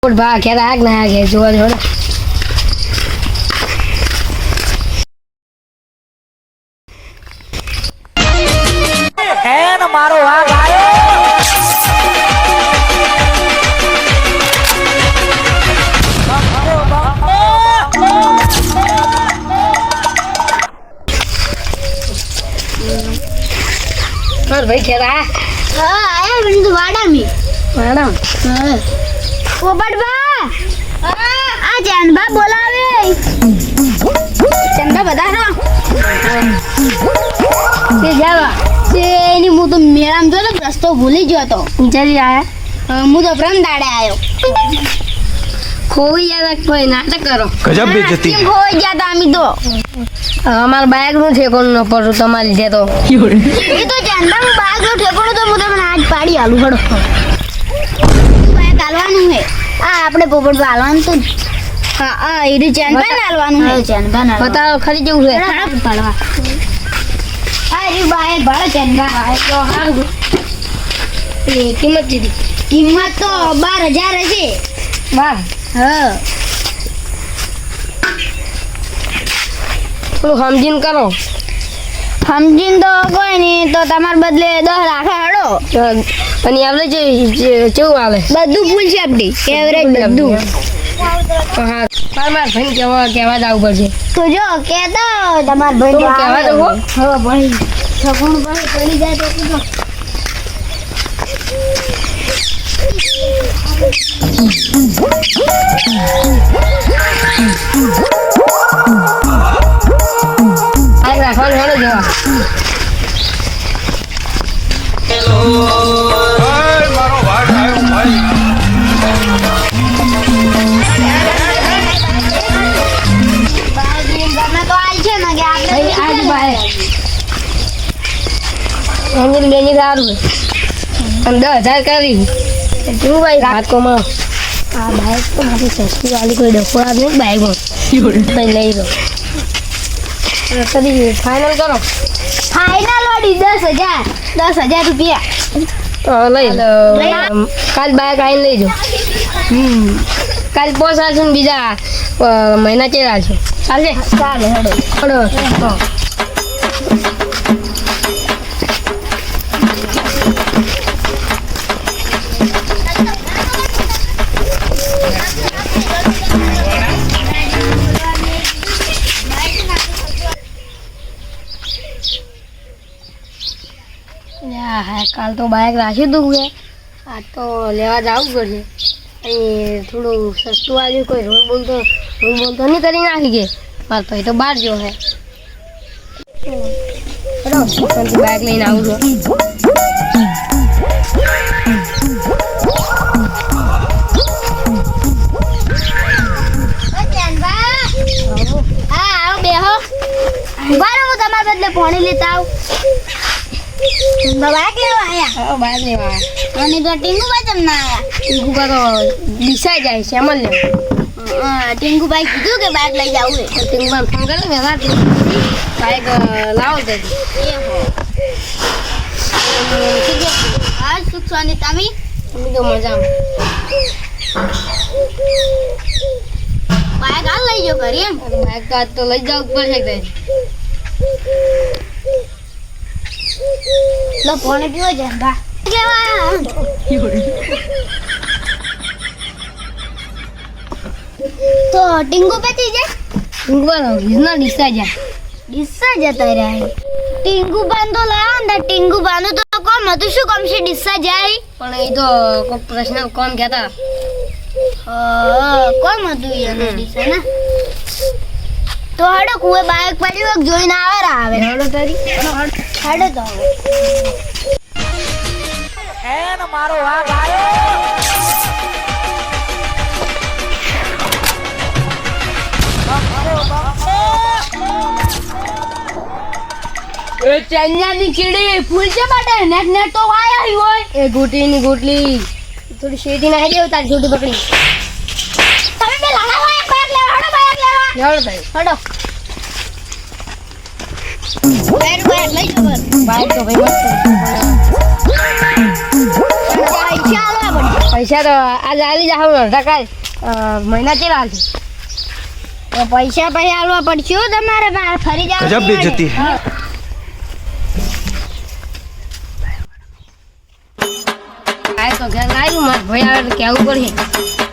ભા ઘેર આગ ના આગે જોવા જોડે હે ને મારો વાઘ આવ્યો ભાઈ ઘેર આ આયા મને તો વાડા મી મેડમ પોપટબા આ જાનબા બોલાવે ચંદા બધાનો તે જાવા તે એની હું તો મેળામ જો ને રસ્તો ભૂલી ગયો તો જલ્દી આયા હું તો પ્રમ દાડે આવ્યો ખોઈ ગયા કોઈ નાટક કરો ગજબ બેજતી કેમ ખોઈ ગયા તા અમે તો અમાર બાઈક નું ઠેકોનું ન પડું તમારી લીધે તો એ તો જાનબા હું બાગ નો ઠેકોણો તો હું તમને આજ પાડી આલું હડો બાગ હાલવાનું હે આ આપણે પોપટબા હાલવાનું તો હા આ એ જાનબા હાલવાનું હે જાનબા ના બતાવો ખરી જેવું છે પાડવા આ રી બાય ભાડે જાનબા આ તો હારું એ કિંમત દીધી કિંમત તો 12,000 હશે વાહ હા થોડું સમજીને કરો સમજીને તો કોઈ નહીં તો તમાર બદલે 10 લાખ હડો અને આપણે કેવું આવે બધું ફૂલ છે આપડી એવરેજ બધું હા માર ભાઈ કેવા જવું પડશે તો જો કેતો તમાર ભાઈ તો કહેવા દો હો. હો ભાઈ સગુણ ભાઈ પડી જાય તો કીધો આગ રાખવાનું હેડો જવા મારો વાઘ આવ્યો ભાઈ ગમે તો આલ છે ને કે ભાઈ આજ આપણે ભાઈ એન્જિન બેની સારું અને 10,000 કરી કેવું ભાઈ રાજકોમાં આ બાઈક તો મારી સસ્તી વાળી કોઈ ડફોડા નહીં બાઈકમાં ભાઈ લઈ લો કદી ફાઇનલ કરો ફાઇનલ વાળી 10,000 રૂપિયા તો લઈ લો કાલ બાઈક આવીને લઈ જાઓ કાલ પહોંચાડશું ને બીજા મહિના ચેરાશું ચાલશે ચાલે હડો હડો હા કાલ તો બાઈક રાખી દઉં છે આજ તો લેવા જવું પડશે અહીં થોડું સસ્તું આવ્યું કોઈ રોડ બોલતો નહીં કરી નાખી કે મારા ભાઈ તો બહાર જો હે બાઈક લઈને આવું છું હા આવો બેહો ઉભા રહો હું તમારા બદલે પાણી લેતા આવું બાઈક લેવા આયા બાઈક લેવા અને તો ટીંગુભાઈ તમને આયા ટીંકુ તો દિશાઈ જાય છે અમલ લે ટીંગુભાઈ કીધું કે બાઈક લઈ જાવું છે ટીંકુમાં ફોન કરે ને રાતે બાઈક લાવો તો હા સુખ શાંતિ તમે તો મજામાં બાઈક હાલ લઈ જાઓ ઘરે એમ બાઈક તો આજ તો લઈ જવું પડશે કે લો પાણી પીવો છે બા લેવા તો ટીંગુ પતી જાય ટીંકુમાં હિઝના દિશાઈ જાય ડિસ્સા જતા રહ્યા ટીંગુ બાન તો લાયા ને ટીંગુ બાનું તો કોમ હતું શું કોમ છે ડિસ્સા જાય પણ એ તો કોઈ પ્રશ્ન કોણ કહેતા કોમ હતું એને ડિસ્સા ને તો હડો કુએ બાઈક પડી વખ જોઈને આવે હેડો તારી હડો તો હે ને મારો વાઘ આવ્યો એ ચન્યાની કીડી ફૂલ છે માટે નેટ તો વાયા હોય એ ગોટીની ગોટલી થોડી શેટી નાખી દેવ તારી છોટી પકડી તમે બે લાલા હોય બાઈક લેવા હડો બાઈક લેવા હેડો તારી હડો બાઈક લઈ જાવ બાઈક તો ભાઈ મસ્ત પૈસા આલવા પડે પૈસા તો આજે આલી જાવ અડધા કાલ મહિના ચેલા છે તો પૈસા પછી આલવા પડશે હો તમારે ફરી જાવ ગજબ બેઇज्जती है આ તો ઘેર લાવ્યું મારા ભાઈ આવે તો કહેવું પડશે